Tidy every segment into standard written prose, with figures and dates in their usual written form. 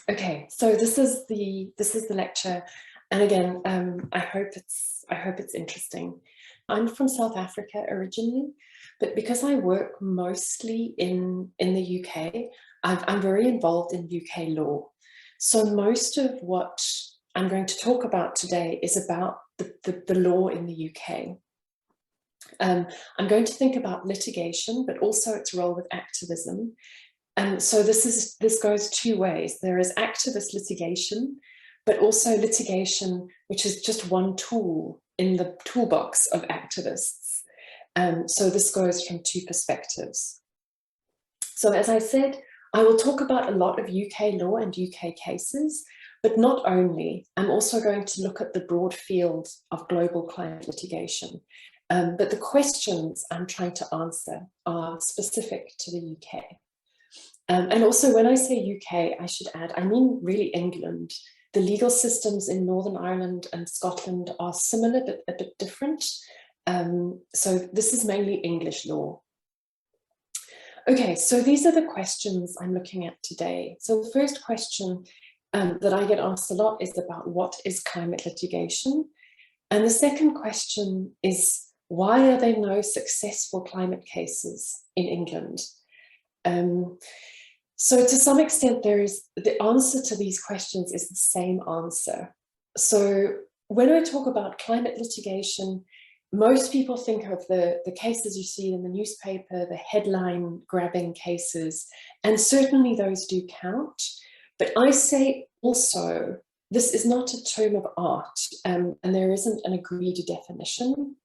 Okay, so this is the lecture, and again, I hope it's interesting. I'm from South Africa originally, but because I work mostly in the UK, I'm very involved in UK law. So most of what I'm going to talk about today is about the law in the UK. I'm going to think about litigation, but also its role with activism. And so this goes two ways. There is activist litigation, but also litigation, which is just one tool in the toolbox of activists. So this goes from two perspectives. So as I said, I will talk about a lot of UK law and UK cases, but not only. I'm also going to look at the broad field of global climate litigation. But the questions I'm trying to answer are specific to the UK. And also when I say UK, I should add, I mean really England. The legal systems in Northern Ireland and Scotland are similar, but a bit different. So this is mainly English law. Okay, so these are the questions I'm looking at today. So the first question that I get asked a lot is about what is climate litigation? And the second question is, why are there no successful climate cases in England? So to some extent, the answer to these questions is the same answer. So when I talk about climate litigation, most people think of the cases you see in the newspaper, the headline grabbing cases, and certainly those do count. But I say also, this is not a term of art, and there isn't an agreed definition.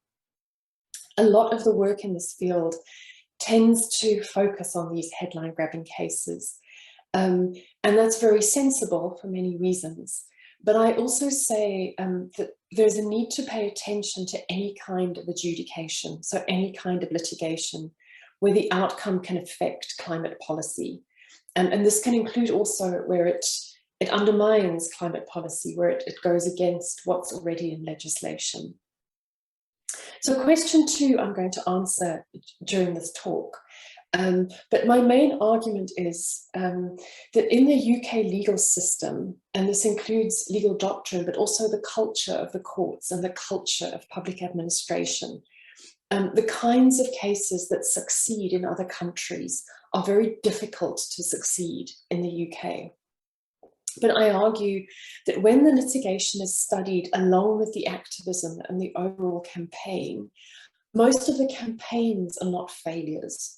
A lot of the work in this field tends to focus on these headline grabbing cases. And that's very sensible for many reasons. But I also say that there's a need to pay attention to any kind of adjudication, so any kind of litigation where the outcome can affect climate policy. And this can include also where it undermines climate policy, where it goes against what's already in legislation. So question 2 I'm going to answer during this talk. But my main argument is that in the UK legal system, and this includes legal doctrine, but also the culture of the courts and the culture of public administration, the kinds of cases that succeed in other countries are very difficult to succeed in the UK. But I argue that when the litigation is studied along with the activism and the overall campaign, most of the campaigns are not failures.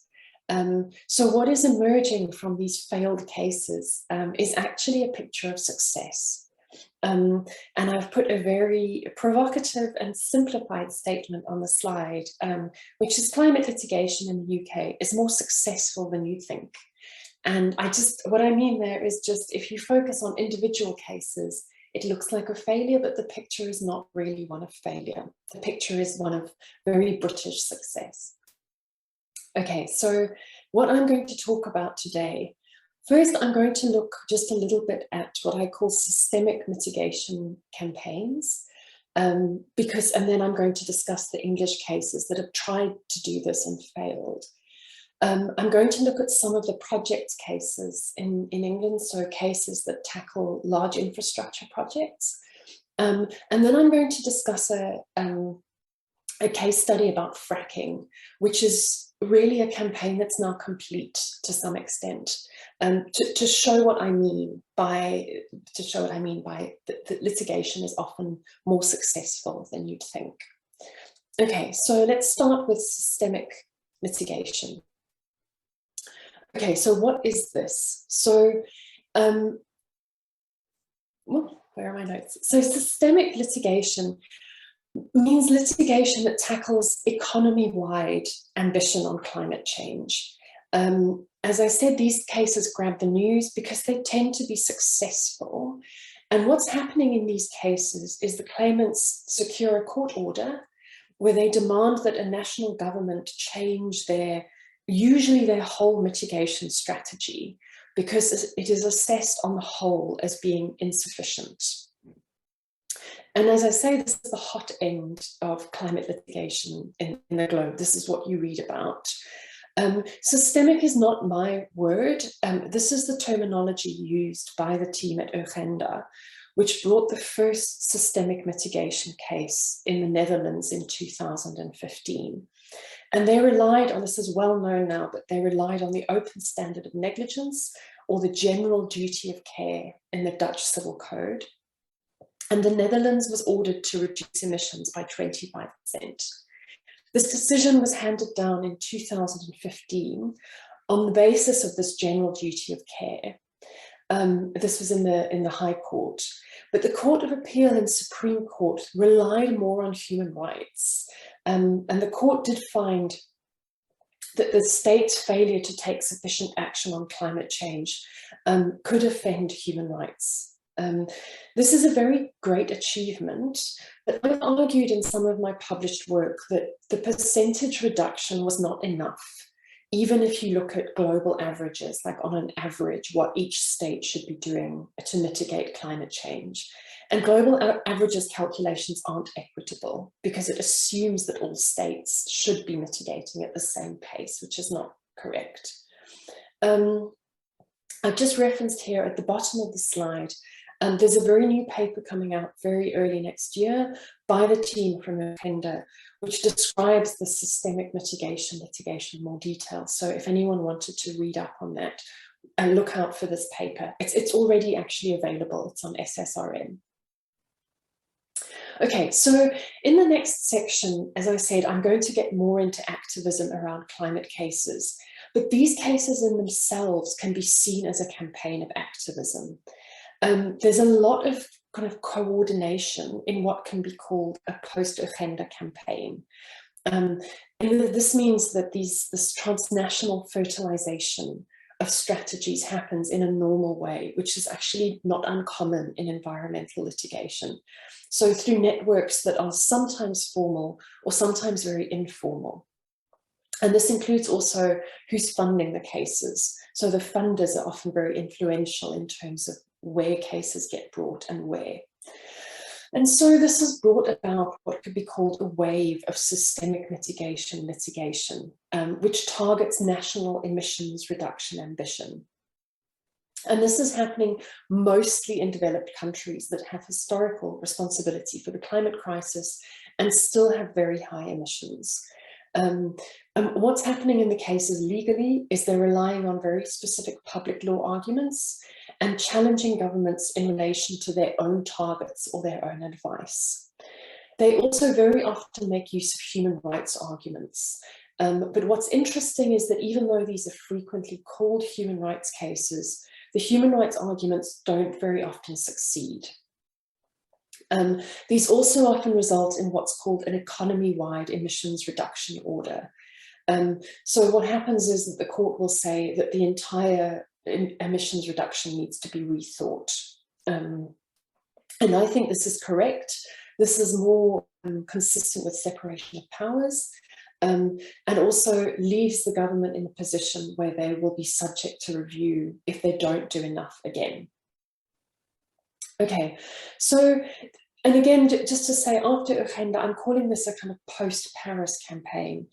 So what is emerging from these failed cases is actually a picture of success. And I've put a very provocative and simplified statement on the slide, which is climate litigation in the UK is more successful than you think. And what I mean there is just, if you focus on individual cases, it looks like a failure, but the picture is not really one of failure. The picture is one of very British success. Okay, so what I'm going to talk about today, first I'm going to look just a little bit at what I call systemic mitigation campaigns, and then I'm going to discuss the English cases that have tried to do this and failed. I'm going to look at some of the project cases in England, so cases that tackle large infrastructure projects. And then I'm going to discuss a case study about fracking, which is really a campaign that's now complete to some extent, to show what I mean by that litigation is often more successful than you'd think. Okay, so let's start with systemic litigation. Okay, so what is this? So, where are my notes? So systemic litigation means litigation that tackles economy-wide ambition on climate change. As I said, these cases grab the news because they tend to be successful. And what's happening in these cases is the claimants secure a court order where they demand that a national government change usually their whole mitigation strategy, because it is assessed on the whole as being insufficient. And as I say, this is the hot end of climate litigation in the globe. This is what you read about. Systemic is not my word. This is the terminology used by the team at Urgenda, which brought the first systemic mitigation case in the Netherlands in 2015. And they relied on, this is well known now, but they relied on the open standard of negligence, or the general duty of care in the Dutch Civil Code. And the Netherlands was ordered to reduce emissions by 25%. This decision was handed down in 2015 on the basis of this general duty of care. This was in the High Court, but the Court of Appeal and Supreme Court relied more on human rights. And the court did find that the state's failure to take sufficient action on climate change could offend human rights. This is a very great achievement, but I've argued in some of my published work that the percentage reduction was not enough, even if you look at global averages, like on an average, what each state should be doing to mitigate climate change. And global averages calculations aren't equitable because it assumes that all states should be mitigating at the same pace, which is not correct. I've just referenced here at the bottom of the slide, there's a very new paper coming out very early next year by the team from Urgenda, which describes the systemic mitigation litigation in more detail. So if anyone wanted to read up on that, look out for this paper. It's already actually available. It's on SSRN. Okay, so in the next section, as I said, I'm going to get more into activism around climate cases, but these cases in themselves can be seen as a campaign of activism. There's a lot of kind of coordination in what can be called a post-Urgenda campaign. And this means that this transnational fertilization of strategies happens in a normal way, which is actually not uncommon in environmental litigation. So through networks that are sometimes formal or sometimes very informal. And this includes also who's funding the cases. So the funders are often very influential in terms of where cases get brought and where. And so this has brought about what could be called a wave of systemic mitigation litigation, which targets national emissions reduction ambition. And this is happening mostly in developed countries that have historical responsibility for the climate crisis and still have very high emissions. And what's happening in the cases legally is they're relying on very specific public law arguments and challenging governments in relation to their own targets or their own advice. They also very often make use of human rights arguments. But what's interesting is that even though these are frequently called human rights cases, the human rights arguments don't very often succeed. These also often result in what's called an economy-wide emissions reduction order. So what happens is that the court will say that the entire emissions reduction needs to be rethought. And I think this is correct. This is more consistent with separation of powers, and also leaves the government in a position where they will be subject to review if they don't do enough again. Okay, so, and again, just to say, after Urgenda, I'm calling this a kind of post-Paris campaign,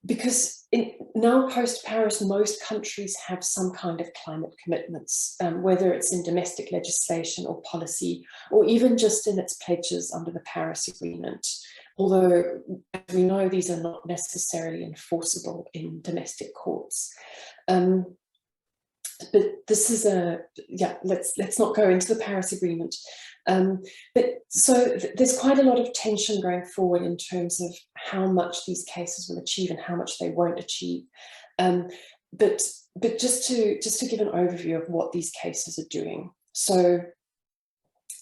because now post-Paris, most countries have some kind of climate commitments, whether it's in domestic legislation or policy, or even just in its pledges under the Paris Agreement. Although, as we know, these are not necessarily enforceable in domestic courts. But this is let's not go into the Paris Agreement. But so there's quite a lot of tension going forward in terms of how much these cases will achieve and how much they won't achieve. But just to give an overview of what these cases are doing. So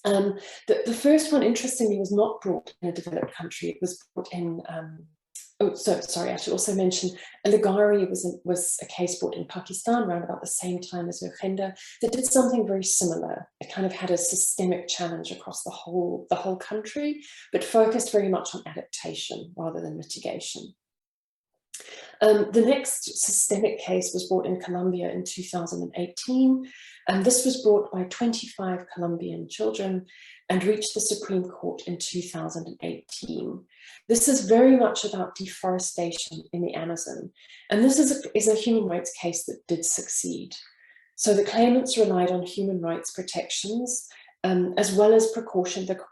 the first one, interestingly, was not brought in a developed country. It was brought in oh, so sorry, I should also mention Aligari was a case brought in Pakistan around about the same time as Urgenda that did something very similar. It kind of had a systemic challenge across the whole country, but focused very much on adaptation rather than mitigation. The next systemic case was brought in Colombia in 2018, and this was brought by 25 Colombian children and reached the Supreme Court in 2018. This is very much about deforestation in the Amazon, and this is a human rights case that did succeed. So the claimants relied on human rights protections, as well as the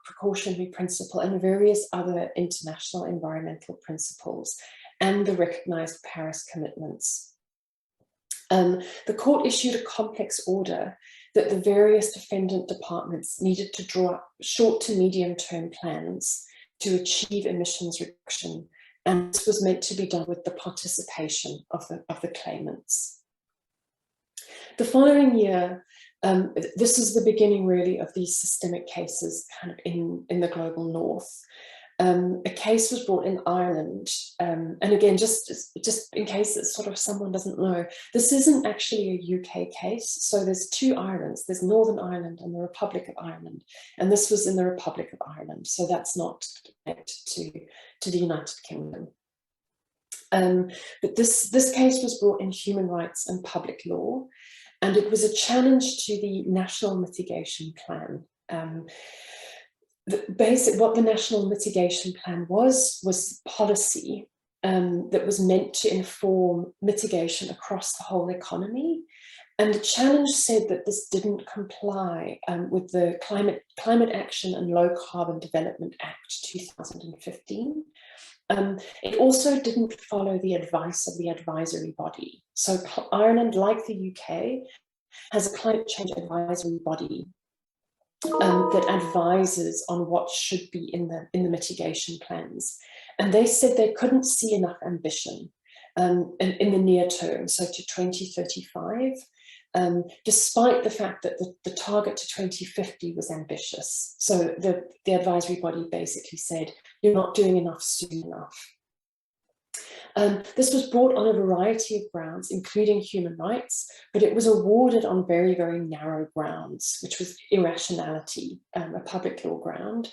precautionary principle and various other international environmental principles, and the recognized Paris commitments. The court issued a complex order that the various defendant departments needed to draw up short to medium term plans to achieve emissions reduction, and this was meant to be done with the participation of the claimants. The following year, this is the beginning really of these systemic cases kind of in the global north. A case was brought in Ireland, and again, just in case it's sort of someone doesn't know, this isn't actually a UK case. So there's two Irelands, there's Northern Ireland and the Republic of Ireland, and this was in the Republic of Ireland, so that's not connected to the United Kingdom. But this case was brought in human rights and public law, and it was a challenge to the National Mitigation Plan. What the National Mitigation Plan was policy that was meant to inform mitigation across the whole economy. And the challenge said that this didn't comply with the Climate Action and Low Carbon Development Act 2015. It also didn't follow the advice of the advisory body. So Ireland, like the UK, has a climate change advisory body that advises on what should be in the mitigation plans. And they said they couldn't see enough ambition in the near term, so to 2035, despite the fact that the target to 2050 was ambitious. So the advisory body basically said, you're not doing enough soon enough. This was brought on a variety of grounds, including human rights, but it was awarded on very, very narrow grounds, which was irrationality, a public law ground.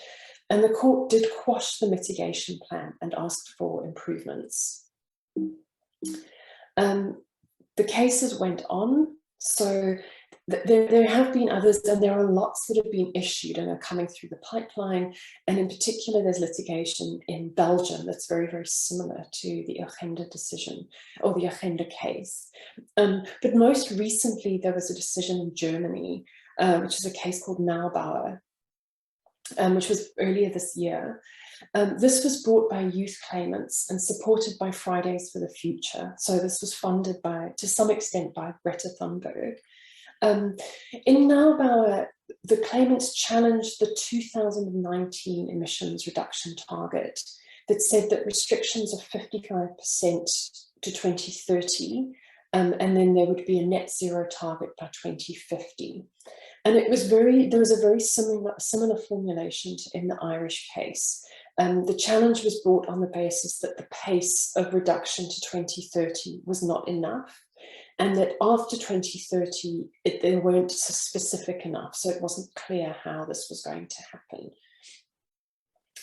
And the court did quash the mitigation plan and asked for improvements. The cases went on. So there have been others, and there are lots that have been issued and are coming through the pipeline. And in particular, there's litigation in Belgium that's very, very similar to the Agenda decision or the Agenda case. But most recently, there was a decision in Germany, which is a case called Bouwer, which was earlier this year. This was brought by youth claimants and supported by Fridays for the Future. So this was funded to some extent by Greta Thunberg. In Bouwer, the claimants challenged the 2019 emissions reduction target that said that restrictions of 55% to 2030, and then there would be a net zero target by 2050. And there was a very similar formulation in the Irish case. The challenge was brought on the basis that the pace of reduction to 2030 was not enough, and that after 2030, they weren't specific enough, so it wasn't clear how this was going to happen.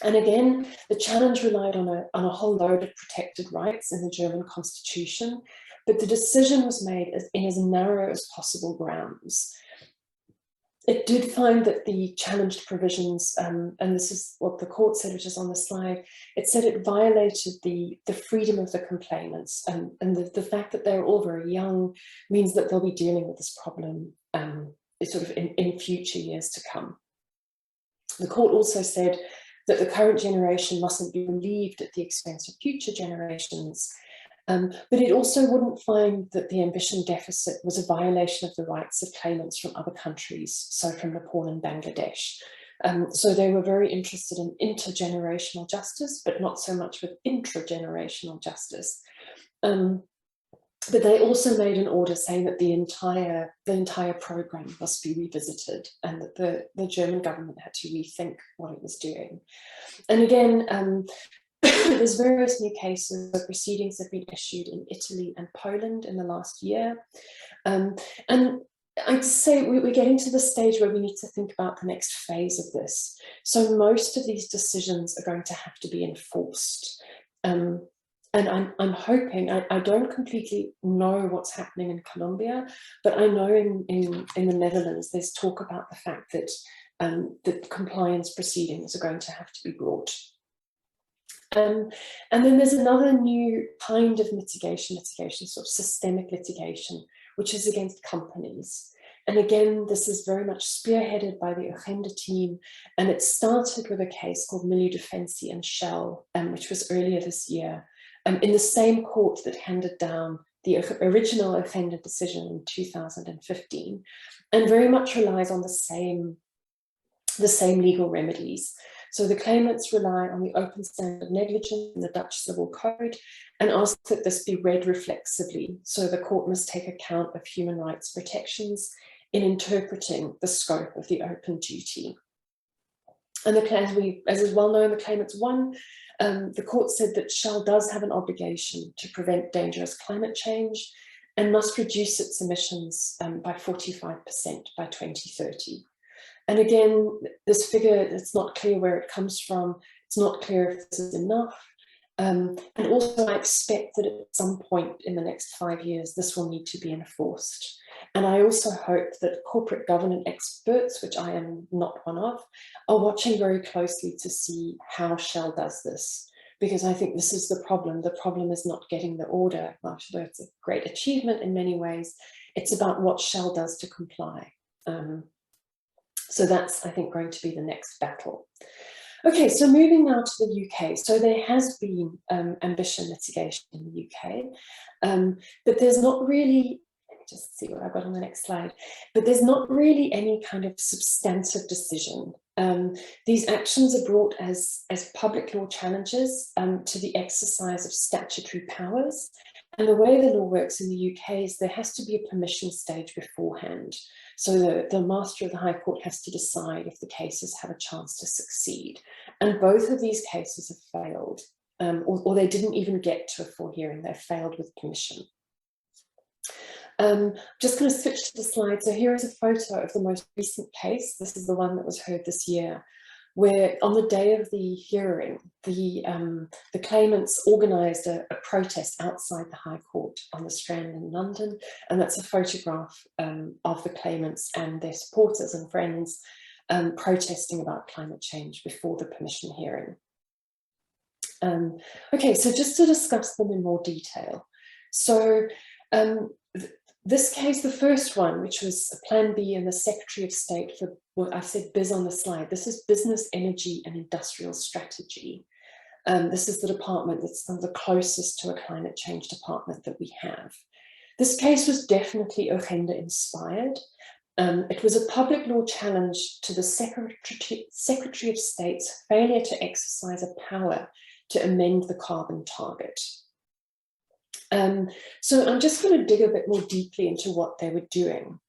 And again, the challenge relied on a whole load of protected rights in the German constitution, but the decision was made in as narrow as possible grounds. It did find that the challenged provisions, and this is what the court said, which is on the slide, it said it violated the freedom of the complainants, and the fact that they're all very young means that they'll be dealing with this problem sort of in future years to come. The court also said that the current generation mustn't be relieved at the expense of future generations, but it also wouldn't find that the ambition deficit was a violation of the rights of claimants from other countries, so from Nepal and Bangladesh. So they were very interested in intergenerational justice, but not so much with intragenerational justice. But they also made an order saying that the entire program must be revisited, and that the German government had to rethink what it was doing. And again, there's various new cases of proceedings have been issued in Italy and Poland in the last year. And I'd say we're getting to the stage where we need to think about the next phase of this. So most of these decisions are going to have to be enforced. And I'm hoping, I don't completely know what's happening in Colombia, but I know in the Netherlands, there's talk about the fact that the compliance proceedings are going to have to be brought. And then there's another new kind of litigation, sort of systemic litigation, which is against companies. And again, this is very much spearheaded by the Agenda team, and it started with a case called Milieu Defensie and Shell, which was earlier this year, in the same court that handed down the original Agenda decision in 2015, and very much relies on the same legal remedies. So the claimants rely on the open standard of negligence in the Dutch Civil Code and ask that this be read reflexively. So the court must take account of human rights protections in interpreting the scope of the open duty. And as is well known, the claimants won. The court said that Shell does have an obligation to prevent dangerous climate change and must reduce its emissions by 45% by 2030. And again, this figure, it's not clear where it comes from. It's not clear if this is enough. And also I expect that at some point in the next 5 years, this will need to be enforced. And I also hope that corporate governance experts, which I am not one of, are watching very closely to see how Shell does this. Because I think this is the problem. The problem is not getting the order, although it's a great achievement in many ways. It's about what Shell does to comply. So that's, I think, going to be the next battle. Okay, so moving now to the UK. So there has been ambition litigation in the UK, but there's not really, let me just see what I've got on the next slide, but there's not really any kind of substantive decision. These actions are brought as public law challenges to the exercise of statutory powers. And the way the law works in the UK is there has to be a permission stage beforehand. So the master of the High Court has to decide if the cases have a chance to succeed. And both of these cases have failed, or they didn't even get to a full hearing. They failed with permission. Just going to switch to the slide. So here is a photo of the most recent case. This is the one that was heard this year, where on the day of the hearing, the claimants organised a protest outside the High Court on the Strand in London, and that's a photograph of the claimants and their supporters and friends protesting about climate change before the permission hearing. Okay, so just to discuss them in more detail. So this case, the first one, which was a Plan B and the Secretary of State for, well, I said BIS on the slide, this is Business, Energy and Industrial Strategy. This is the department that's the closest to a climate change department that we have. This case was definitely Agenda inspired. It was a public law challenge to the Secretary of State's failure to exercise a power to amend the carbon target. So I'm just going to dig a bit more deeply into what they were doing,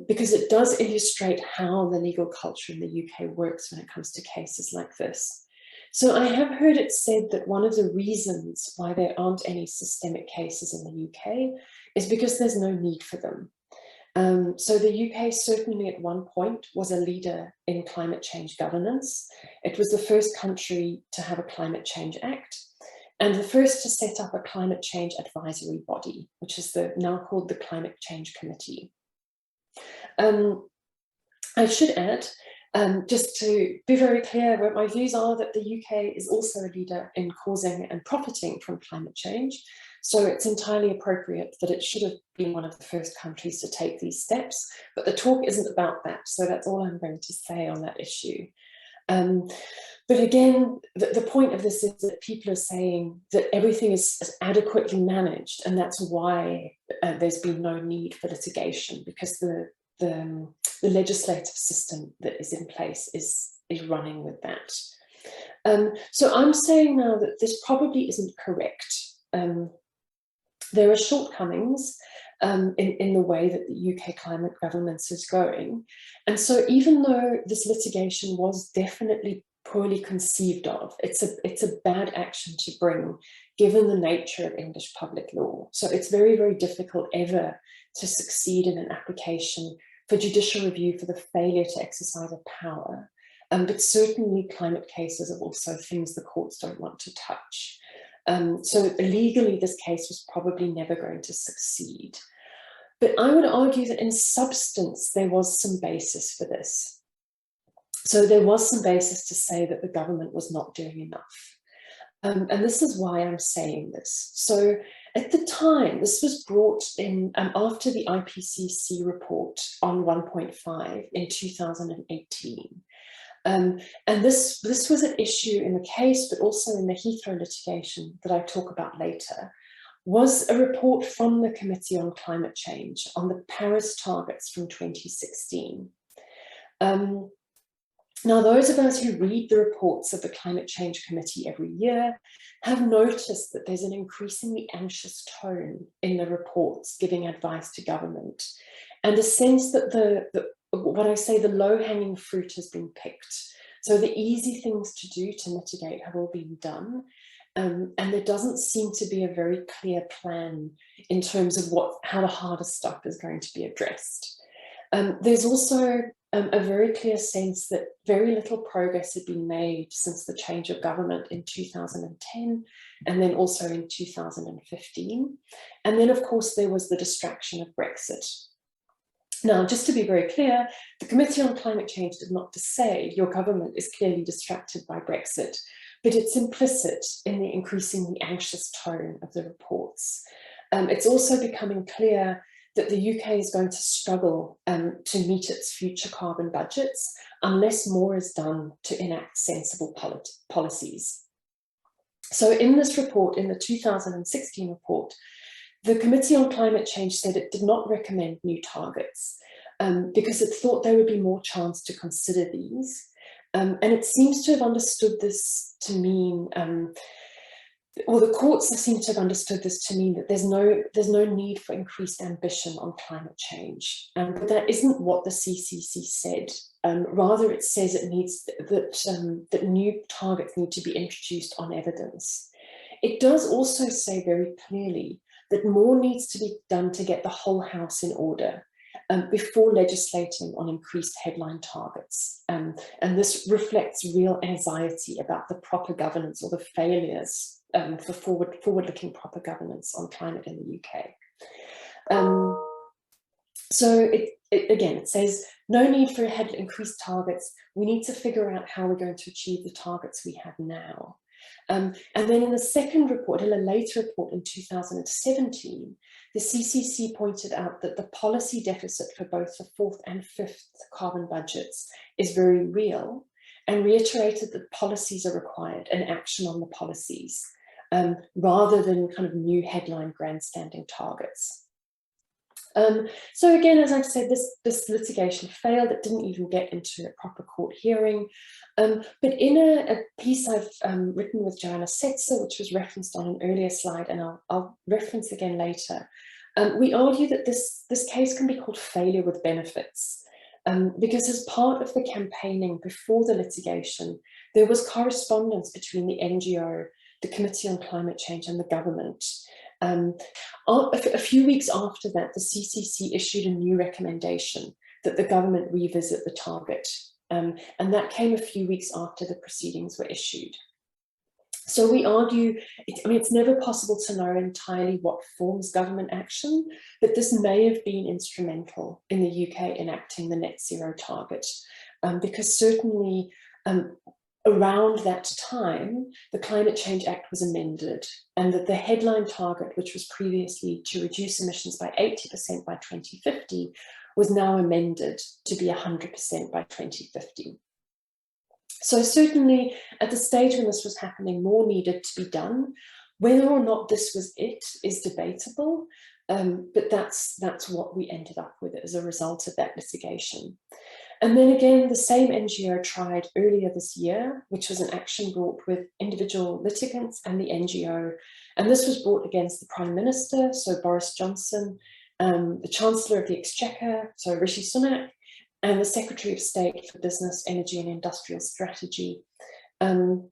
because it does illustrate how the legal culture in the UK works when it comes to cases like this. So I have heard it said that one of the reasons why there aren't any systemic cases in the UK is because there's no need for them. So the UK certainly at one point was a leader in climate change governance. It was the first country to have a Climate Change Act, and the first to set up a climate change advisory body, which is now called the Climate Change Committee. I should add, just to be very clear, what my views are that the UK is also a leader in causing and profiting from climate change. So it's entirely appropriate that it should have been one of the first countries to take these steps, but the talk isn't about that. So that's all I'm going to say on that issue. But again, the point of this is that people are saying that everything is adequately managed, and that's why there's been no need for litigation, because the legislative system that is in place is running with that. So I'm saying now that this probably isn't correct. There are shortcomings in the way that the UK climate governance is going. And so even though this litigation was definitely poorly conceived of, it's a bad action to bring given the nature of English public law. So it's very, very difficult ever to succeed in an application for judicial review for the failure to exercise a power. But certainly climate cases are also things the courts don't want to touch. So legally, this case was probably never going to succeed. But I would argue that in substance, there was some basis for this. So there was some basis to say that the government was not doing enough. And this is why I'm saying this. So at the time, this was brought in after the IPCC report on 1.5 in 2018. And this was an issue in the case, but also in the Heathrow litigation that I talk about later, was a report from the Committee on Climate Change on the Paris targets from 2016. Now, those of us who read the reports of the Climate Change Committee every year have noticed that there's an increasingly anxious tone in the reports giving advice to government, and a sense that what I say, the low-hanging fruit has been picked. So the easy things to do to mitigate have all been done, and there doesn't seem to be a very clear plan in terms of how the harder stuff is going to be addressed. There's also a very clear sense that very little progress had been made since the change of government in 2010, and then also in 2015. And then, of course, there was the distraction of Brexit. Now, just to be very clear, the Committee on Climate Change did not say your government is clearly distracted by Brexit, but it's implicit in the increasingly anxious tone of the reports. It's also becoming clear that the UK is going to struggle to meet its future carbon budgets unless more is done to enact sensible policies. So in this report, in the 2016 report, the Committee on Climate Change said it did not recommend new targets because it thought there would be more chance to consider these. And it seems to have understood this to mean or the courts seem to have understood this to mean that there's no need for increased ambition on climate change. But that isn't what the CCC said. Rather, it says it needs that new targets need to be introduced on evidence. It does also say very clearly that more needs to be done to get the whole house in order before legislating on increased headline targets. And this reflects real anxiety about the proper governance or the failures for forward-looking proper governance on climate in the UK. So it says no need for increased targets. We need to figure out how we're going to achieve the targets we have now. And then in the second report, in a later report in 2017, the CCC pointed out that the policy deficit for both the fourth and fifth carbon budgets is very real, and reiterated that policies are required and action on the policies, rather than kind of new headline grandstanding targets. So again, as I've said, this litigation failed. It didn't even get into a proper court hearing. But in a piece I've written with Joanna Setzer, which was referenced on an earlier slide, and I'll reference again later, we argue that this case can be called failure with benefits, because as part of the campaigning before the litigation, there was correspondence between the NGO, the Committee on Climate Change, and the government. A few weeks after that, the CCC issued a new recommendation that the government revisit the target. And that came a few weeks after the proceedings were issued. So we argue, it's never possible to know entirely what forms government action, but this may have been instrumental in the UK enacting the net zero target, because certainly around that time, the Climate Change Act was amended, and that the headline target, which was previously to reduce emissions by 80% by 2050, was now amended to be 100% by 2050. So certainly at the stage when this was happening, more needed to be done. Whether or not this was it is debatable, but that's what we ended up with as a result of that litigation. And then again, the same NGO tried earlier this year, which was an action brought with individual litigants and the NGO. And this was brought against the Prime Minister, so Boris Johnson, the Chancellor of the Exchequer, so Rishi Sunak, and the Secretary of State for Business, Energy and Industrial Strategy. And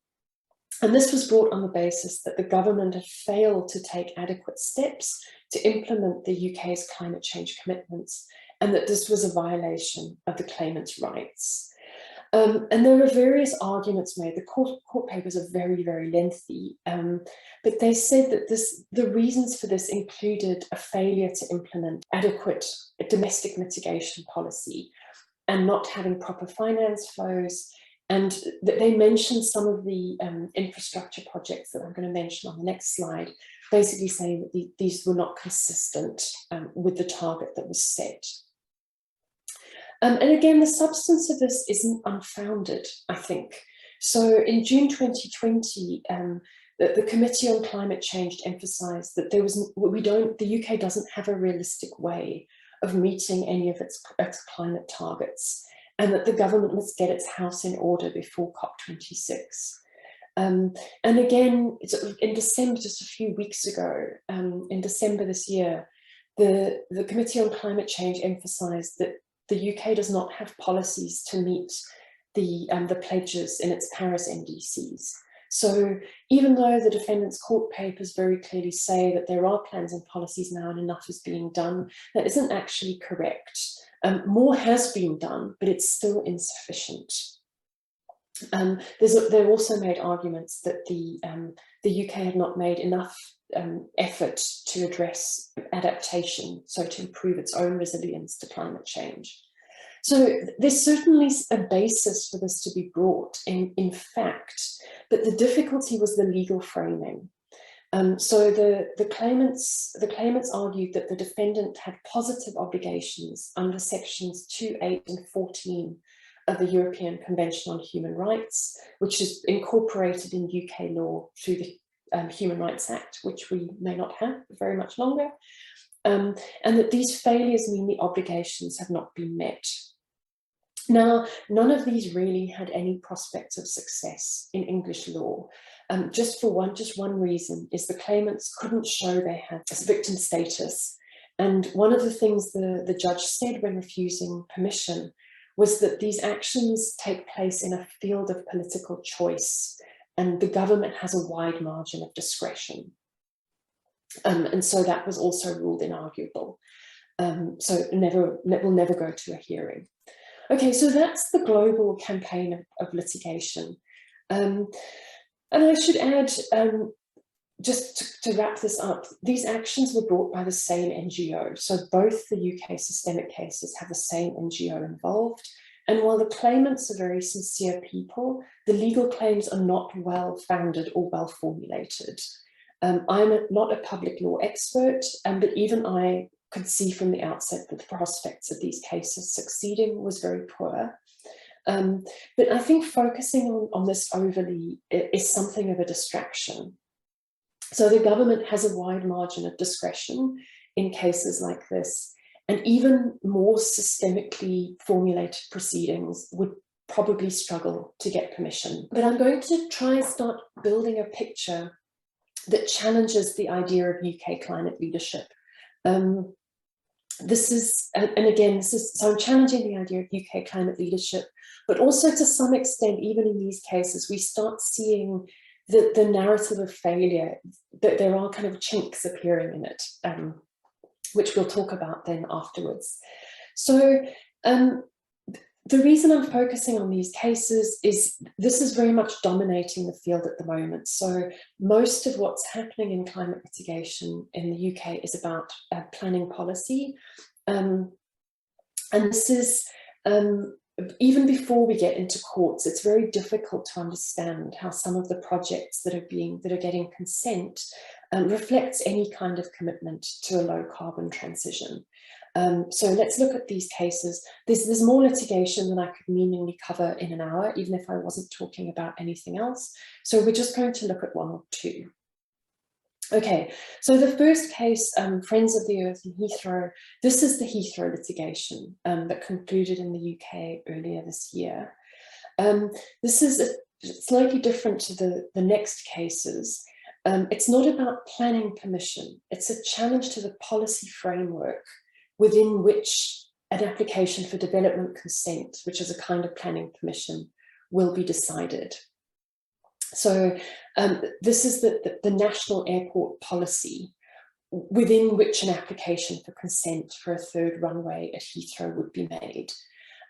this was brought on the basis that the government had failed to take adequate steps to implement the UK's climate change commitments, and that this was a violation of the claimant's rights. And there are various arguments made. The court papers are very, very lengthy, but they said that the reasons for this included a failure to implement adequate domestic mitigation policy and not having proper finance flows. And that they mentioned some of the infrastructure projects that I'm going to mention on the next slide, basically saying that these were not consistent with the target that was set. And again, the substance of this isn't unfounded, I think. So in June 2020, the Committee on Climate Change emphasised that the UK doesn't have a realistic way of meeting any of its climate targets, and that the government must get its house in order before COP26. And again, in December, just a few weeks ago, in December this year, the Committee on Climate Change emphasised that the UK does not have policies to meet the pledges in its Paris NDCs. So even though the defendants' court papers very clearly say that there are plans and policies now and enough is being done, that isn't actually correct. More has been done, but it's still insufficient. They've also made arguments that the UK had not made enough effort to address adaptation, so to improve its own resilience to climate change. So there's certainly a basis for this to be brought in fact, but the difficulty was the legal framing. So the claimants argued that the defendant had positive obligations under sections 2, 8 and 14 of the European Convention on Human Rights, which is incorporated in UK law through the Human Rights Act, which we may not have very much longer, and that these failures mean the obligations have not been met. Now, none of these really had any prospects of success in English law. Just one reason is the claimants couldn't show they had victim status. And one of the things the judge said when refusing permission was that these actions take place in a field of political choice, and the government has a wide margin of discretion. And so that was also ruled inarguable. So it will never go to a hearing. Okay, so that's the global campaign of litigation. And I should add, just to wrap this up, these actions were brought by the same NGO. So both the UK systemic cases have the same NGO involved. And while the claimants are very sincere people, the legal claims are not well-founded or well-formulated. I'm not a public law expert, but even I could see from the outset that the prospects of these cases succeeding was very poor. But I think focusing on this overly is something of a distraction. So the government has a wide margin of discretion in cases like this, and even more systemically formulated proceedings would probably struggle to get permission. But I'm going to try and start building a picture that challenges the idea of UK climate leadership. So I'm challenging the idea of UK climate leadership, but also to some extent, even in these cases, we start seeing the narrative of failure, that there are kind of chinks appearing in it, which we'll talk about then afterwards. So the reason I'm focusing on these cases is this is very much dominating the field at the moment. So most of what's happening in climate litigation in the UK is about planning policy. And this is, even before we get into courts, it's very difficult to understand how some of the projects that are getting consent reflects any kind of commitment to a low carbon transition. So let's look at these cases. There's more litigation than I could meaningfully cover in an hour, even if I wasn't talking about anything else. So we're just going to look at one or two. Okay, so the first case, Friends of the Earth in Heathrow, this is the Heathrow litigation that concluded in the UK earlier this year. This is slightly different to the next cases. It's not about planning permission. It's a challenge to the policy framework within which an application for development consent, which is a kind of planning permission, will be decided. So this is the national airport policy within which an application for consent for a third runway at Heathrow would be made.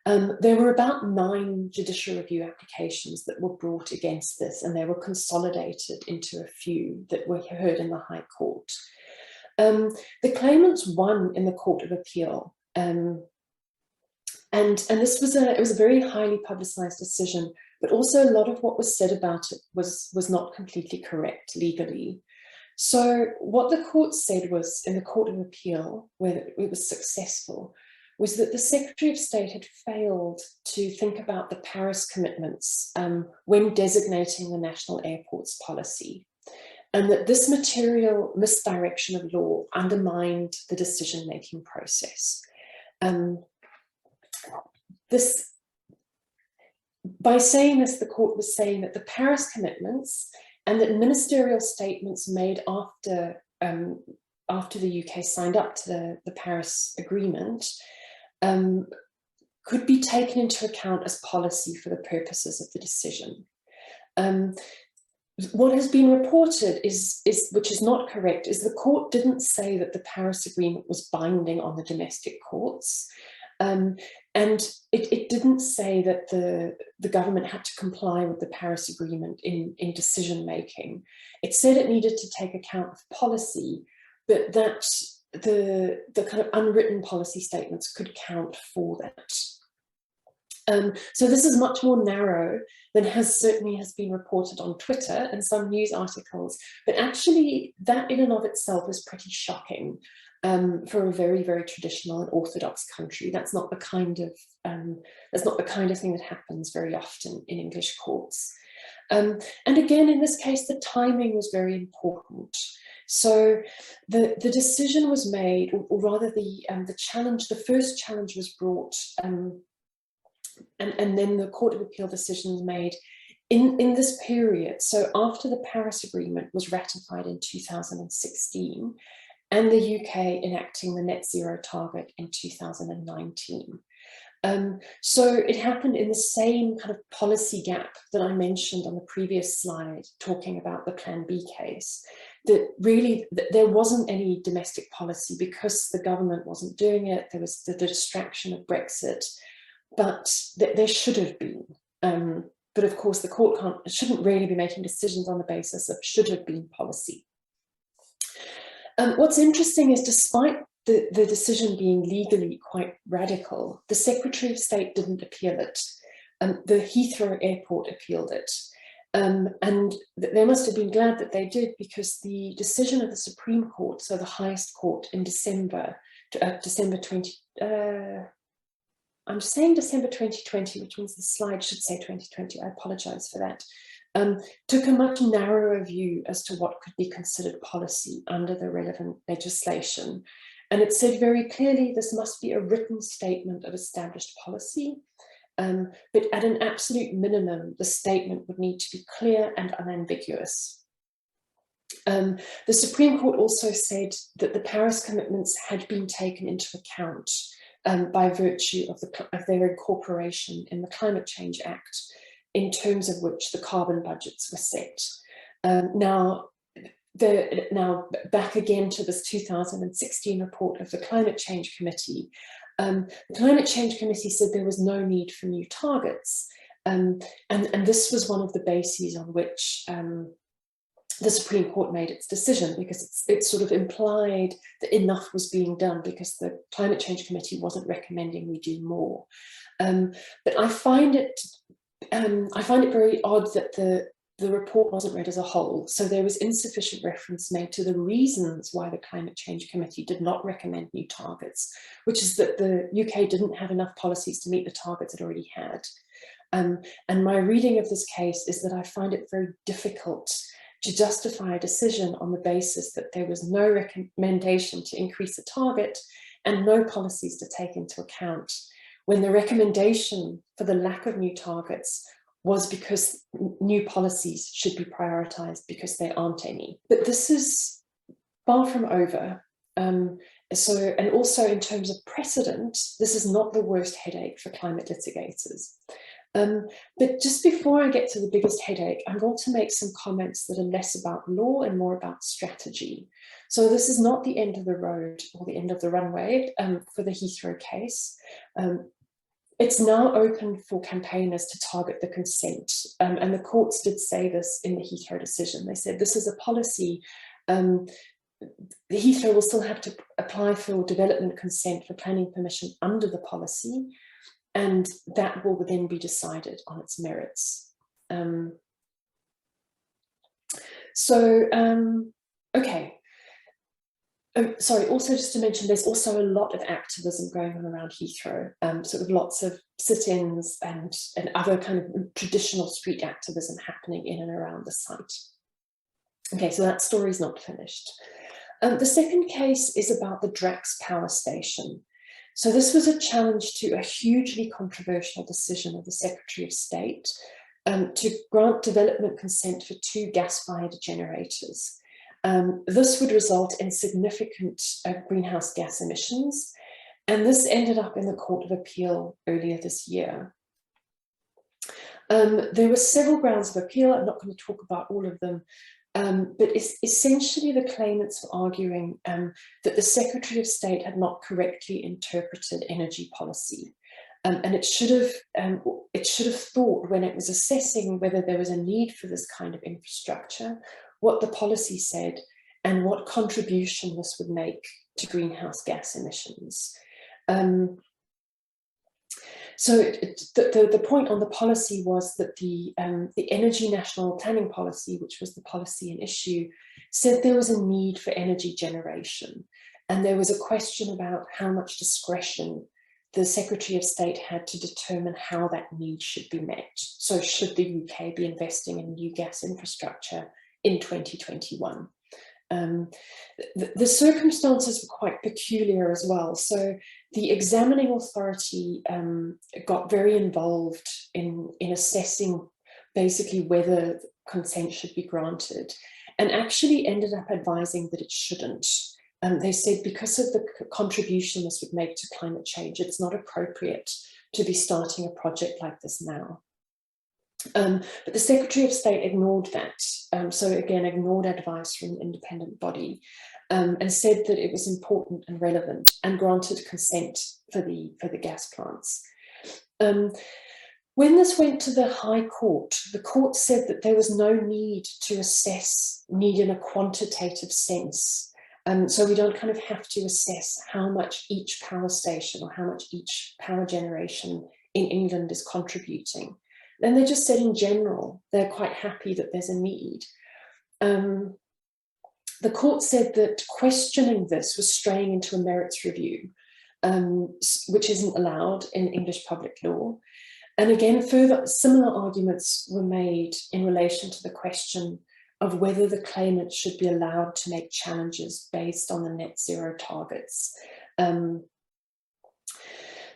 There were about 9 judicial review applications that were brought against this, and they were consolidated into a few that were heard in the High Court. The claimants won in the Court of Appeal, and this was it was a very highly publicised decision, but also a lot of what was said about it was not completely correct legally. So what the court said was, in the Court of Appeal, where it was successful, was that the Secretary of State had failed to think about the Paris commitments when designating the national airports policy, and that this material misdirection of law undermined the decision-making process. By saying this, the court was saying that the Paris commitments and that ministerial statements made after the UK signed up to the Paris Agreement could be taken into account as policy for the purposes of the decision. What has been reported is, which is not correct, is the court didn't say that the Paris Agreement was binding on the domestic courts. And it didn't say that the government had to comply with the Paris Agreement in decision making. It said it needed to take account of policy, but that the kind of unwritten policy statements could count for that. So this is much more narrow than certainly has been reported on Twitter and some news articles, but actually that in and of itself is pretty shocking for a very, very traditional and orthodox country. That's not the kind of thing that happens very often in English courts. And again, in this case, the timing was very important. So the decision was made, or rather the first challenge was brought, and then the Court of Appeal decision was made in this period. So after the Paris Agreement was ratified in 2016, and the UK enacting the net zero target in 2019. So it happened in the same kind of policy gap that I mentioned on the previous slide, talking about the Plan B case, that really there wasn't any domestic policy because the government wasn't doing it. There was the distraction of Brexit, but there should have been. But of course, the court shouldn't really be making decisions on the basis of should have been policy. What's interesting is, despite the decision being legally quite radical, the Secretary of State didn't appeal it. The Heathrow Airport appealed it. And they must have been glad that they did, because the decision of the Supreme Court, so the highest court, in December 2020, I'm saying December 2020, which means the slide should say 2020, I apologize for that, took a much narrower view as to what could be considered policy under the relevant legislation. And it said very clearly this must be a written statement of established policy, but at an absolute minimum, the statement would need to be clear and unambiguous. The Supreme Court also said that the Paris commitments had been taken into account by virtue of their incorporation in the Climate Change Act, in terms of which the carbon budgets were set. Now back again to this 2016 report of the Climate Change Committee. The Climate Change Committee said there was no need for new targets. And this was one of the bases on which the Supreme Court made its decision, because it sort of implied that enough was being done because the Climate Change Committee wasn't recommending we do more. But I find it very odd that the report wasn't read as a whole. So there was insufficient reference made to the reasons why the Climate Change Committee did not recommend new targets, which is that the UK didn't have enough policies to meet the targets it already had. And my reading of this case is that I find it very difficult to justify a decision on the basis that there was no recommendation to increase the target and no policies to take into account, when the recommendation for the lack of new targets was because new policies should be prioritised because there aren't any. But this is far from over. And also in terms of precedent, this is not the worst headache for climate litigators. But just before I get to the biggest headache, I'm going to make some comments that are less about law and more about strategy. So this is not the end of the road or the end of the runway for the Heathrow case. It's now open for campaigners to target the consent, and the courts did say this in the Heathrow decision. They said this is a policy. The Heathrow will still have to apply for development consent for planning permission under the policy, and that will then be decided on its merits. Okay. Oh, sorry, also just to mention, there's also a lot of activism going on around Heathrow, sort of lots of sit-ins and other kind of traditional street activism happening in and around the site. Okay, so that story's not finished. The second case is about the Drax power station. So this was a challenge to a hugely controversial decision of the Secretary of State to grant development consent for 2 gas-fired generators. This would result in significant greenhouse gas emissions, and this ended up in the Court of Appeal earlier this year. There were several grounds of appeal. I'm not going to talk about all of them, but essentially the claimants were arguing that the Secretary of State had not correctly interpreted energy policy. And it should have thought, when it was assessing whether there was a need for this kind of infrastructure, what the policy said and what contribution this would make to greenhouse gas emissions. So the point on the policy was that the Energy National Planning Policy, which was the policy in issue, said there was a need for energy generation. And there was a question about how much discretion the Secretary of State had to determine how that need should be met. So should the UK be investing in new gas infrastructure in 2021? The circumstances were quite peculiar as well. So the examining authority got very involved in assessing basically whether consent should be granted, and actually ended up advising that it shouldn't. They said because of the contribution this would make to climate change, it's not appropriate to be starting a project like this now. But the Secretary of State ignored that. So again, ignored advice from an independent body, and said that it was important and relevant, and granted consent for the gas plants. When this went to the High Court, the court said that there was no need to assess need in a quantitative sense. So we don't kind of have to assess how much each power station or how much each power generation in England is contributing. Then they just said in general, they're quite happy that there's a need. The court said that questioning this was straying into a merits review, which isn't allowed in English public law. And again, further similar arguments were made in relation to the question of whether the claimant should be allowed to make challenges based on the net zero targets.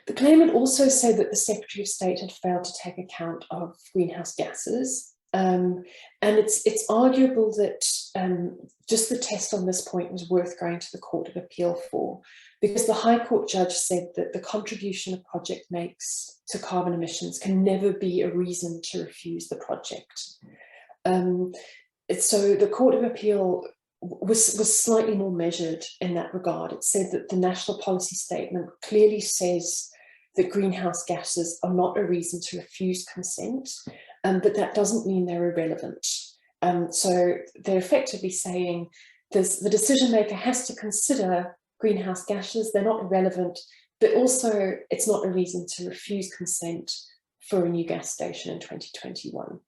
The claimant also said that the Secretary of State had failed to take account of greenhouse gases. And it's arguable that just the test on this point was worth going to the Court of Appeal for, because the High Court judge said that the contribution a project makes to carbon emissions can never be a reason to refuse the project. So the Court of Appeal was slightly more measured in that regard. It said that the national policy statement clearly says that greenhouse gases are not a reason to refuse consent, but that doesn't mean they're irrelevant. So they're effectively saying the decision maker has to consider greenhouse gases, they're not irrelevant, but also it's not a reason to refuse consent for a new gas station in 2021.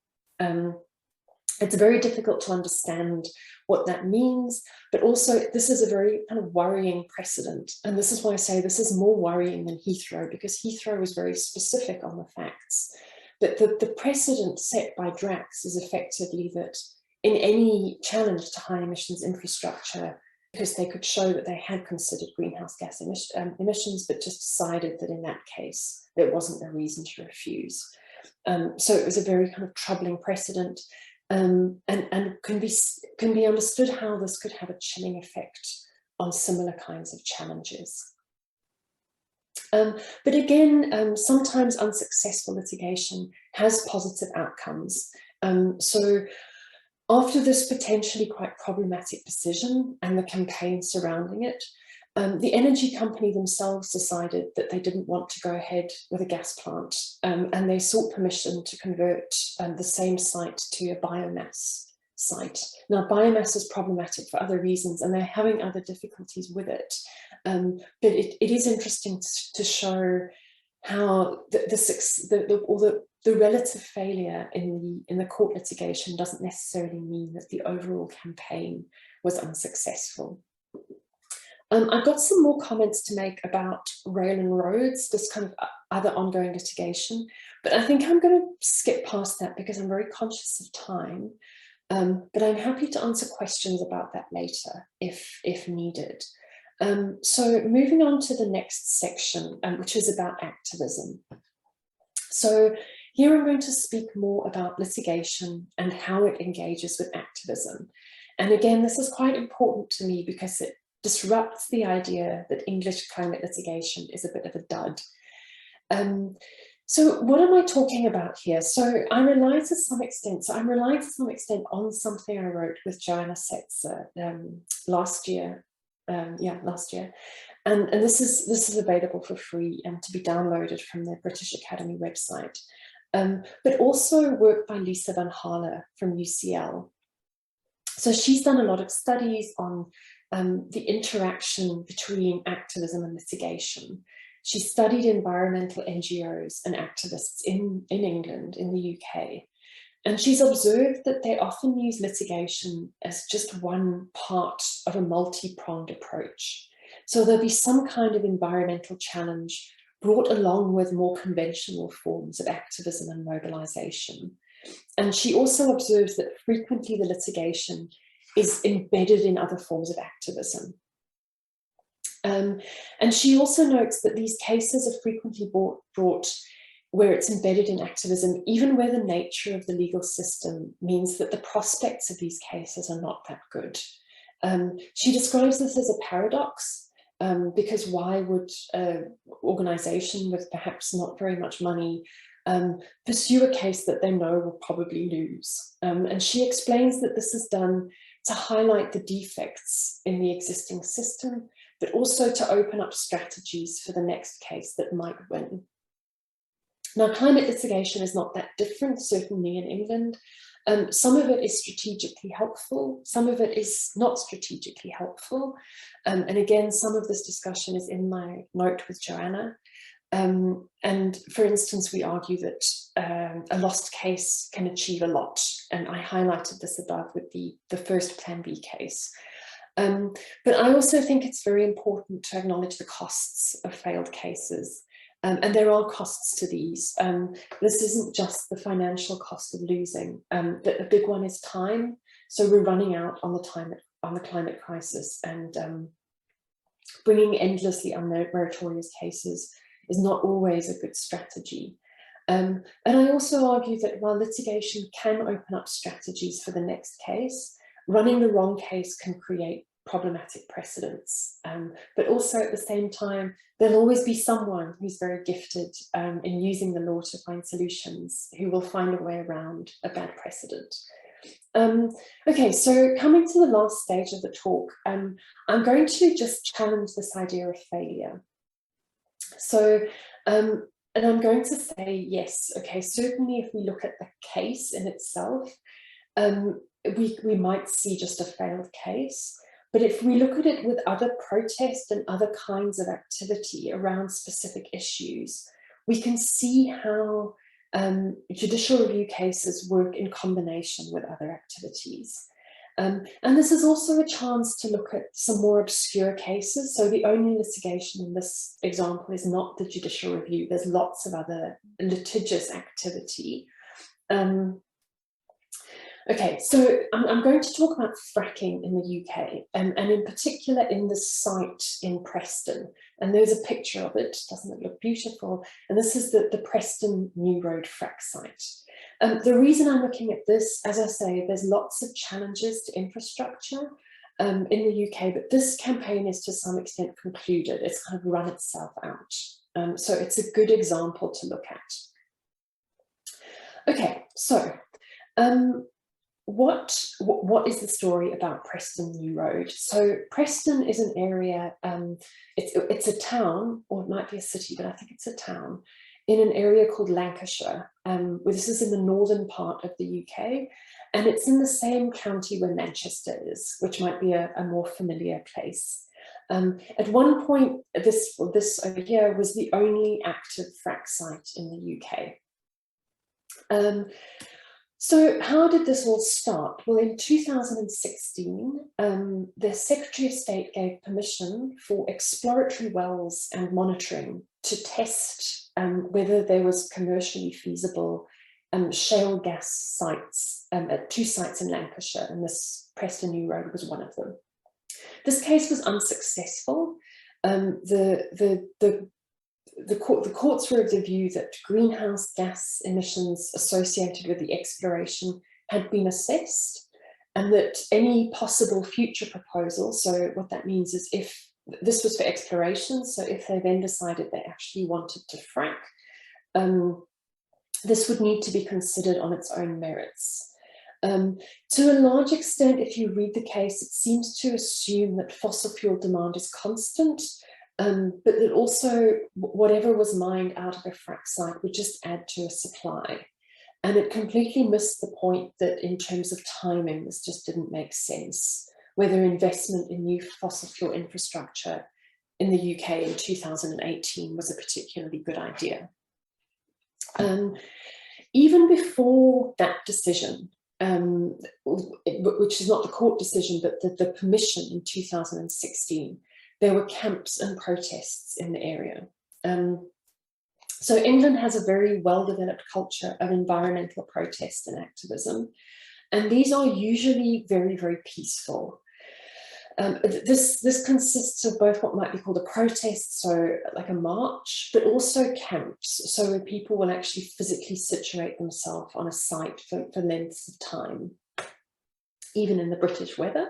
It's very difficult to understand what that means, but also this is a very kind of worrying precedent. And this is why I say this is more worrying than Heathrow, because Heathrow was very specific on the facts. But the precedent set by Drax is effectively that in any challenge to high emissions infrastructure, because they could show that they had considered greenhouse gas emissions, but just decided that in that case, there wasn't a reason to refuse. So it was a very kind of troubling precedent. And can be understood how this could have a chilling effect on similar kinds of challenges. But again, sometimes unsuccessful litigation has positive outcomes. So after this potentially quite problematic decision and the campaign surrounding it, The energy company themselves decided that they didn't want to go ahead with a gas plant, and they sought permission to convert the same site to a biomass site. Now, biomass is problematic for other reasons, and they're having other difficulties with it. But it is interesting to show how the relative failure in the court litigation doesn't necessarily mean that the overall campaign was unsuccessful. I've got some more comments to make about rail and roads, this kind of other ongoing litigation, but I think I'm going to skip past that because I'm very conscious of time. But I'm happy to answer questions about that later if needed. So moving on to the next section, which is about activism. So here I'm going to speak more about litigation and how it engages with activism. And again, this is quite important to me because it disrupts the idea that English climate litigation is a bit of a dud. So what am I talking about here? So I'm relying to some extent on something I wrote with Joanna Setzer last year. And this is available for free and to be downloaded from the British Academy website. But also work by Lisa Van Halle from UCL. So she's done a lot of studies on the interaction between activism and litigation. She studied environmental NGOs and activists in England, in the UK, and she's observed that they often use litigation as just one part of a multi-pronged approach. So there'll be some kind of environmental challenge brought along with more conventional forms of activism and mobilization. And she also observes that frequently the litigation is embedded in other forms of activism. And she also notes that these cases are frequently brought where it's embedded in activism, even where the nature of the legal system means that the prospects of these cases are not that good. She describes this as a paradox, because why would an organization with perhaps not very much money pursue a case that they know will probably lose? And she explains that this is done to highlight the defects in the existing system, but also to open up strategies for the next case that might win. Now, climate litigation is not that different, certainly in England. Some of it is strategically helpful, some of it is not strategically helpful. And again, some of this discussion is in my note with Joanna. And for instance, we argue that a lost case can achieve a lot. And I highlighted this above with the first Plan B case. But I also think it's very important to acknowledge the costs of failed cases. And there are costs to these. This isn't just the financial cost of losing, but a big one is time. So we're running out on the climate crisis, and bringing endlessly unmeritorious cases is not always a good strategy. And I also argue that while litigation can open up strategies for the next case, running the wrong case can create problematic precedents. But also at the same time, there'll always be someone who's very gifted in using the law to find solutions, who will find a way around a bad precedent. Okay, so coming to the last stage of the talk, I'm going to just challenge this idea of failure. So, and I'm going to say, yes, okay, certainly if we look at the case in itself, we might see just a failed case. But if we look at it with other protest and other kinds of activity around specific issues, we can see how judicial review cases work in combination with other activities. And this is also a chance to look at some more obscure cases. So the only litigation in this example is not the judicial review. There's lots of other litigious activity. Okay, so I'm going to talk about fracking in the UK, and in particular in the site in Preston. And there's a picture of it, doesn't it look beautiful? And this is the Preston New Road frack site. The reason I'm looking at this, as I say, there's lots of challenges to infrastructure in the UK, but this campaign is to some extent concluded. It's kind of run itself out. So it's a good example to look at. Okay, so what is the story about Preston New Road? So Preston is an area, it's a town, or it might be a city, but I think it's a town, in an area called Lancashire, where this is in the northern part of the UK, and it's in the same county where Manchester is, which might be a more familiar place. At one point, this over here was the only active frack site in the UK. So how did this all start? Well, in 2016, the Secretary of State gave permission for exploratory wells and monitoring to test whether there was commercially feasible shale gas sites at 2 sites in Lancashire, and this Preston New Road was one of them. This case was unsuccessful. The courts were of the view that greenhouse gas emissions associated with the exploration had been assessed, and that any possible future proposals, so what that means is if this was for exploration, so if they then decided they actually wanted to frack, this would need to be considered on its own merits. To a large extent, if you read the case, it seems to assume that fossil fuel demand is constant, but that also whatever was mined out of a frack site would just add to a supply. And it completely missed the point that in terms of timing, this just didn't make sense, whether investment in new fossil fuel infrastructure in the UK in 2018 was a particularly good idea. Even before that decision, which is not the court decision, but the permission in 2016, there were camps and protests in the area. So England has a very well-developed culture of environmental protest and activism, and these are usually very, very peaceful. This consists of both what might be called a protest, so like a march, but also camps, so where people will actually physically situate themselves on a site for lengths of time, even in the British weather.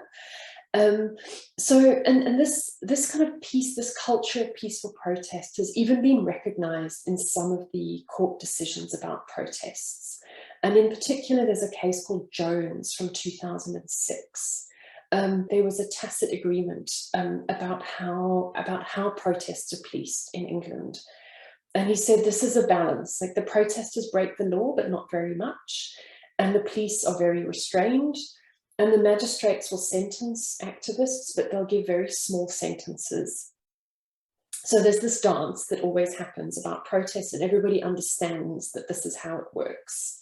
This kind of this culture of peaceful protest has even been recognised in some of the court decisions about protests. And in particular, there's a case called Jones from 2006. There was a tacit agreement about how protests are policed in England. And he said this is a balance, like the protesters break the law, but not very much. And the police are very restrained. And the magistrates will sentence activists, but they'll give very small sentences. So there's this dance that always happens about protests, and everybody understands that this is how it works.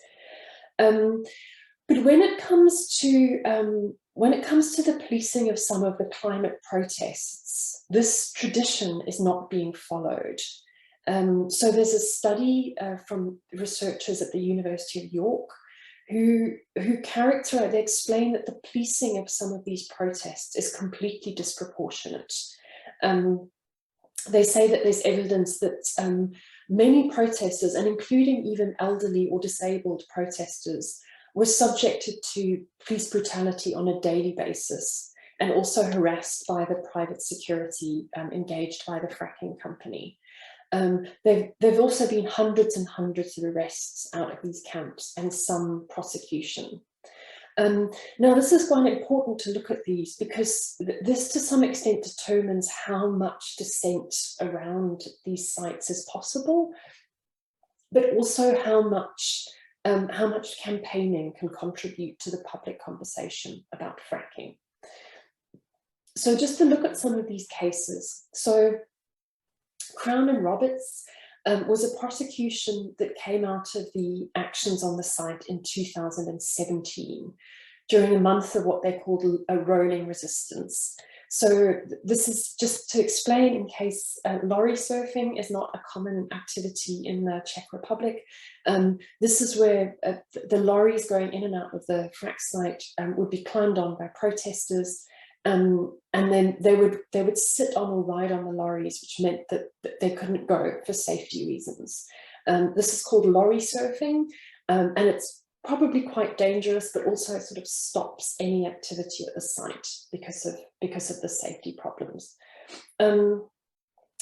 But when it comes to the policing of some of the climate protests, this tradition is not being followed. So there's a study from researchers at the University of York who characterize, they explain that the policing of some of these protests is completely disproportionate. They say that there's evidence that many protesters, and including even elderly or disabled protesters, were subjected to police brutality on a daily basis, and also harassed by the private security engaged by the fracking company. There've also been hundreds and hundreds of arrests out of these camps and some prosecution. Now, this is quite important to look at these, because this to some extent determines how much dissent around these sites is possible, but also how much campaigning can contribute to the public conversation about fracking. So just to look at some of these cases. So Crown and Roberts was a prosecution that came out of the actions on the site in 2017 during a month of what they called a rolling resistance. So this is just to explain, in case lorry surfing is not a common activity in the Czech Republic. This is where the lorries going in and out of the frack site would be climbed on by protesters. And then they would sit on or ride on the lorries, which meant that they couldn't go for safety reasons. This is called lorry surfing, and it's probably quite dangerous, but also sort of stops any activity at the site because of the safety problems.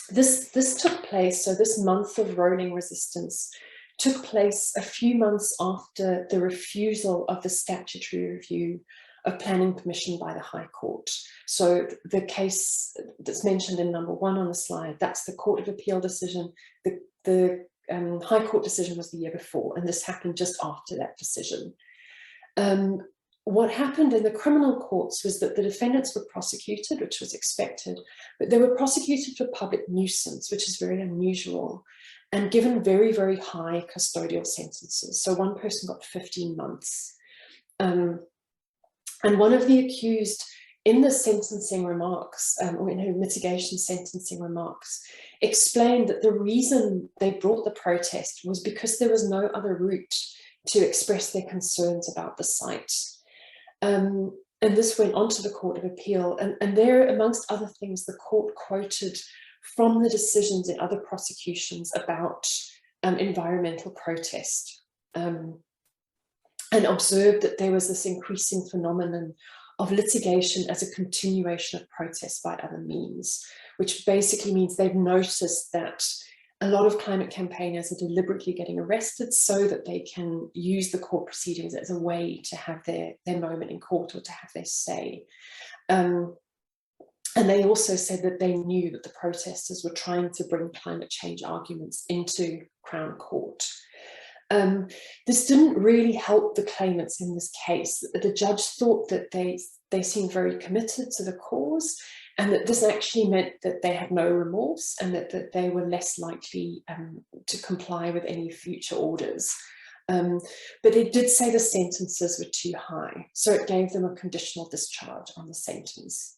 This took place, so this month of rolling resistance took place a few months after the refusal of the statutory review of planning permission by the High Court. So the case that's mentioned in number 1 on the slide, that's the Court of Appeal decision. The High Court decision was the year before, and this happened just after that decision. What happened in the criminal courts was that the defendants were prosecuted, which was expected, but they were prosecuted for public nuisance, which is very unusual, and given very, very high custodial sentences. So one person got 15 months. And one of the accused in the sentencing remarks, or in her mitigation sentencing remarks, explained that the reason they brought the protest was because there was no other route to express their concerns about the site. And this went on to the Court of Appeal. And there, amongst other things, the court quoted from the decisions in other prosecutions about environmental protest, and observed that there was this increasing phenomenon of litigation as a continuation of protest by other means, which basically means they've noticed that a lot of climate campaigners are deliberately getting arrested so that they can use the court proceedings as a way to have their moment in court or to have their say. And they also said that they knew that the protesters were trying to bring climate change arguments into Crown Court. This didn't really help the claimants in this case. The judge thought that they seemed very committed to the cause, and that this actually meant that they had no remorse, and that they were less likely to comply with any future orders. But it did say the sentences were too high, so it gave them a conditional discharge on the sentence.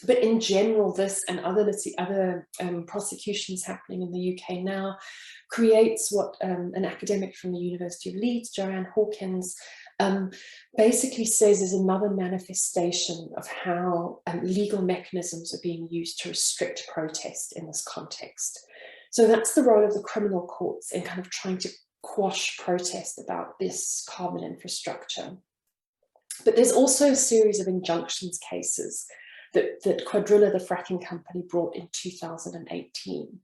But in general, this and other prosecutions happening in the UK now creates what an academic from the University of Leeds, Joanne Hawkins, basically says is another manifestation of how legal mechanisms are being used to restrict protest in this context. So that's the role of the criminal courts in kind of trying to quash protest about this carbon infrastructure. But there's also a series of injunctions cases that Quadrilla, the fracking company, brought in 2018.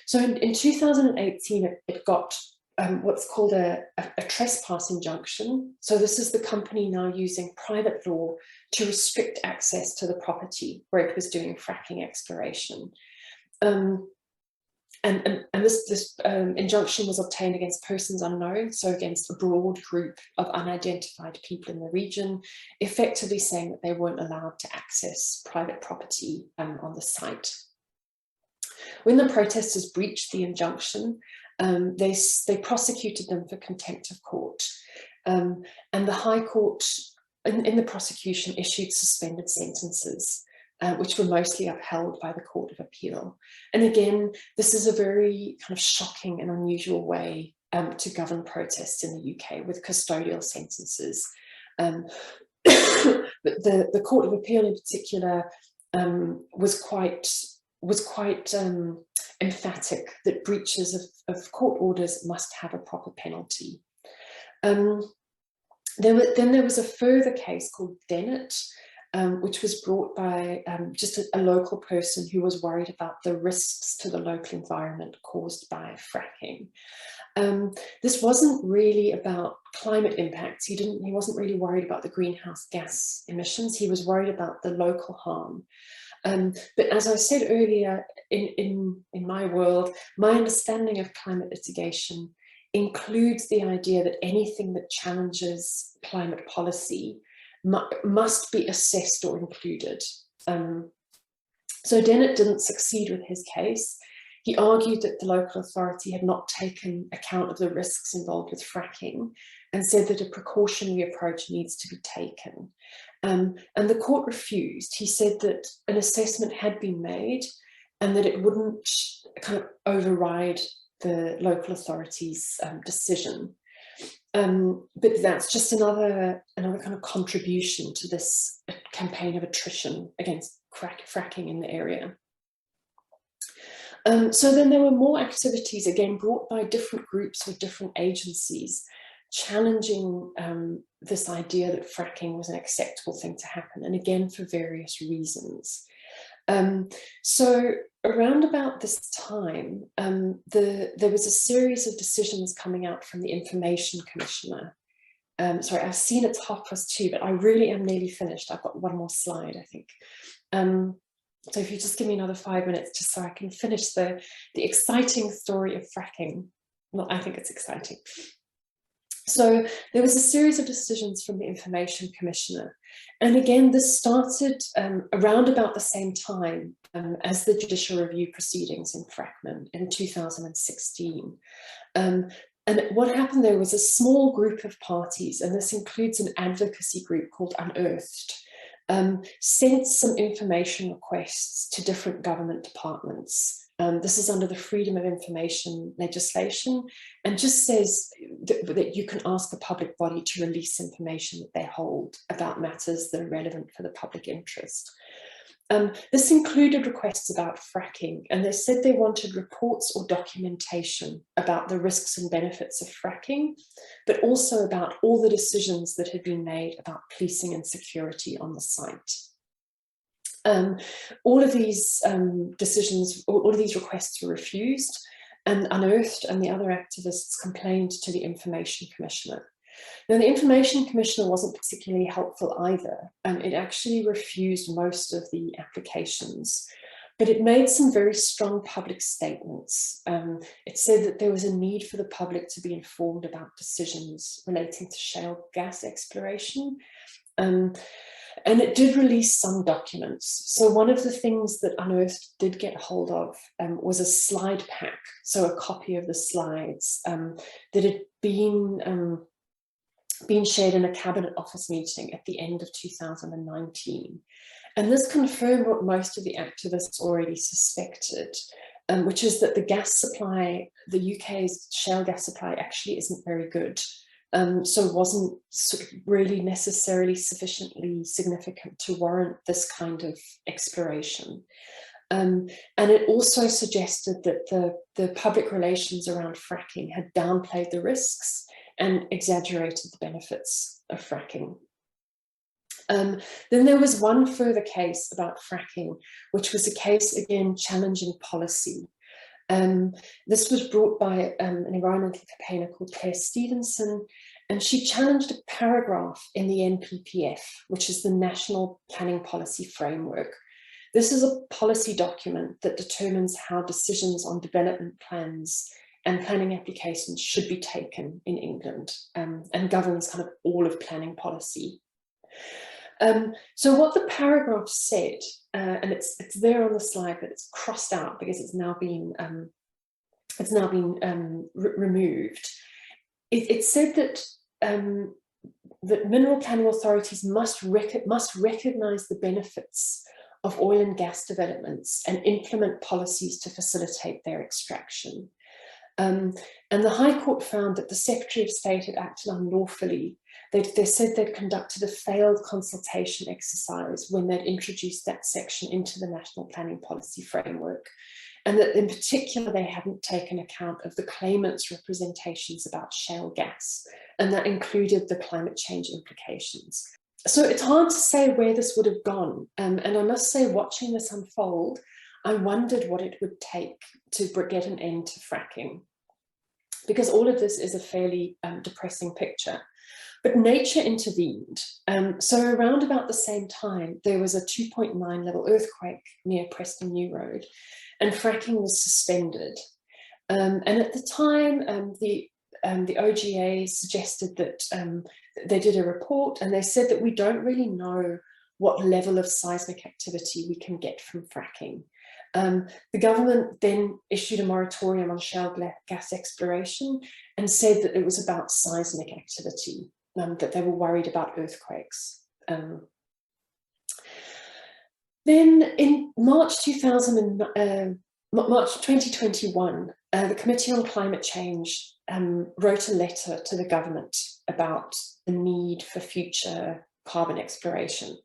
So in 2018, it got what's called a trespass injunction. So this is the company now using private law to restrict access to the property where it was doing fracking exploration. And this injunction was obtained against persons unknown, so against a broad group of unidentified people in the region, effectively saying that they weren't allowed to access private property on the site. When the protesters breached the injunction, they prosecuted them for contempt of court. And the High Court, in the prosecution, issued suspended sentences, which were mostly upheld by the Court of Appeal. And again, this is a very kind of shocking and unusual way to govern protests in the UK, with custodial sentences. But the Court of Appeal in particular was quite emphatic that breaches of court orders must have a proper penalty. Then there was a further case called Dennett, which was brought by just a local person who was worried about the risks to the local environment caused by fracking. This wasn't really about climate impacts. He wasn't really worried about the greenhouse gas emissions. He was worried about the local harm. But as I said earlier, in my world, my understanding of climate litigation includes the idea that anything that challenges climate policy must be assessed or included. So Dennett didn't succeed with his case. He argued that the local authority had not taken account of the risks involved with fracking, and said that a precautionary approach needs to be taken. And the court refused. He said that an assessment had been made and that it wouldn't kind of override the local authority's decision. But that's just another kind of contribution to this campaign of attrition against fracking in the area. So then there were more activities, again, brought by different groups with different agencies, challenging this idea that fracking was an acceptable thing to happen, and again, for various reasons. So around about this time, there was a series of decisions coming out from the Information Commissioner. Sorry, I've seen it's 2:30, but I really am nearly finished. I've got one more slide, I think. So if you just give me another 5 minutes, just so I can finish the exciting story of fracking. Well, I think it's exciting. So there was a series of decisions from the Information Commissioner. And again, this started around about the same time as the judicial review proceedings in Frackman in 2016. And what happened there was a small group of parties, and this includes an advocacy group called Unearthed, sent some information requests to different government departments. This is under the Freedom of Information legislation, and just says that you can ask a public body to release information that they hold about matters that are relevant for the public interest. This included requests about fracking, and they said they wanted reports or documentation about the risks and benefits of fracking, but also about all the decisions that had been made about policing and security on the site. All of these decisions, all of these requests were refused, and Unearthed and the other activists complained to the Information Commissioner. Now, the Information Commissioner wasn't particularly helpful either. It actually refused most of the applications, but it made some very strong public statements. It said that there was a need for the public to be informed about decisions relating to shale gas exploration. And it did release some documents. So one of the things that Unearthed did get hold of was a slide pack, so a copy of the slides that had been shared in a cabinet office meeting at the end of 2019. And this confirmed what most of the activists already suspected, which is that the gas supply, the UK's shale gas supply actually isn't very good. So wasn't sort of really necessarily sufficiently significant to warrant this kind of exploration. And it also suggested that the public relations around fracking had downplayed the risks and exaggerated the benefits of fracking. Then there was one further case about fracking, which was a case, again, challenging policy. This was brought by an environmental campaigner called Claire Stevenson, and she challenged a paragraph in the NPPF, which is the National Planning Policy Framework. This is a policy document that determines how decisions on development plans and planning applications should be taken in England, and governs kind of all of planning policy. So what the paragraph said, and it's there on the slide, but it's crossed out because it's now been removed. It said that that mineral planning authorities must recognise the benefits of oil and gas developments and implement policies to facilitate their extraction. And the High Court found that the Secretary of State had acted unlawfully. They said they'd conducted a failed consultation exercise when they'd introduced that section into the National Planning Policy Framework, and that in particular they hadn't taken account of the claimants' representations about shale gas, and that included the climate change implications. So it's hard to say where this would have gone, and I must say, watching this unfold, I wondered what it would take to get an end to fracking, because all of this is a fairly depressing picture. But nature intervened. So around about the same time, there was a 2.9 level earthquake near Preston New Road, and fracking was suspended. And at the time, the OGA suggested that they did a report, and they said that we don't really know what level of seismic activity we can get from fracking. The government then issued a moratorium on shale gas exploration and said that it was about seismic activity, that they were worried about earthquakes. Then in March 2021, the Committee on Climate Change wrote a letter to the government about the need for future carbon exploration.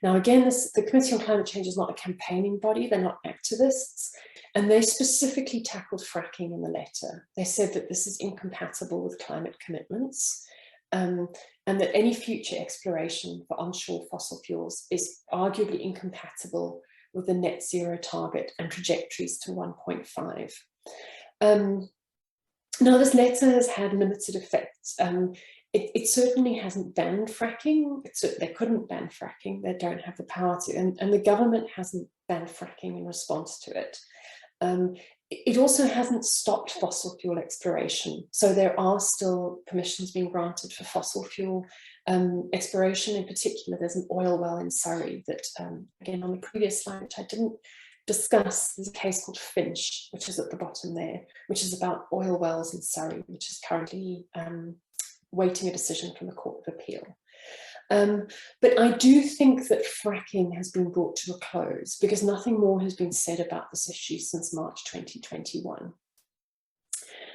Now, again, the Committee on Climate Change is not a campaigning body, they're not activists, and they specifically tackled fracking in the letter. They said that this is incompatible with climate commitments, and that any future exploration for onshore fossil fuels is arguably incompatible with the net zero target and trajectories to 1.5. Now, this letter has had limited effects. It certainly hasn't banned fracking. They couldn't ban fracking. They don't have the power to. And the government hasn't banned fracking in response to it. It also hasn't stopped fossil fuel exploration. So there are still permissions being granted for fossil fuel exploration. In particular, there's an oil well in Surrey that, again, on the previous slide, which I didn't discuss, there's a case called Finch, which is at the bottom there, which is about oil wells in Surrey, which is currently waiting a decision from the Court of Appeal. But I do think that fracking has been brought to a close because nothing more has been said about this issue since March 2021.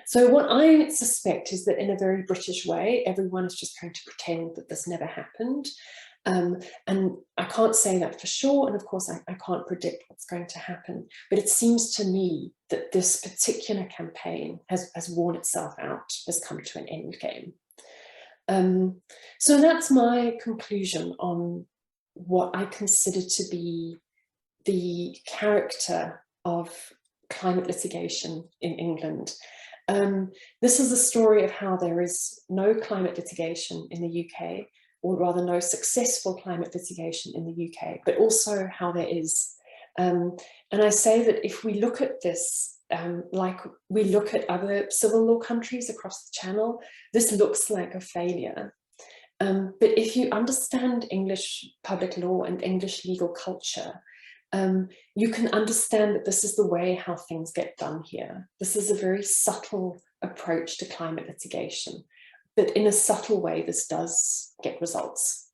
So what I suspect is that in a very British way, everyone is just going to pretend that this never happened. And I can't say that for sure. And of course, I can't predict what's going to happen. But it seems to me that this particular campaign has worn itself out, has come to an end game. So that's my conclusion on what I consider to be the character of climate litigation in England. This is a story of how there is no climate litigation in the UK, or rather no successful climate litigation in the UK, but also how there is. And I say that if we look at this, like we look at other civil law countries across the Channel, this looks like a failure. But if you understand English public law and English legal culture, you can understand that this is the way how things get done here. This is a very subtle approach to climate litigation, but in a subtle way, this does get results.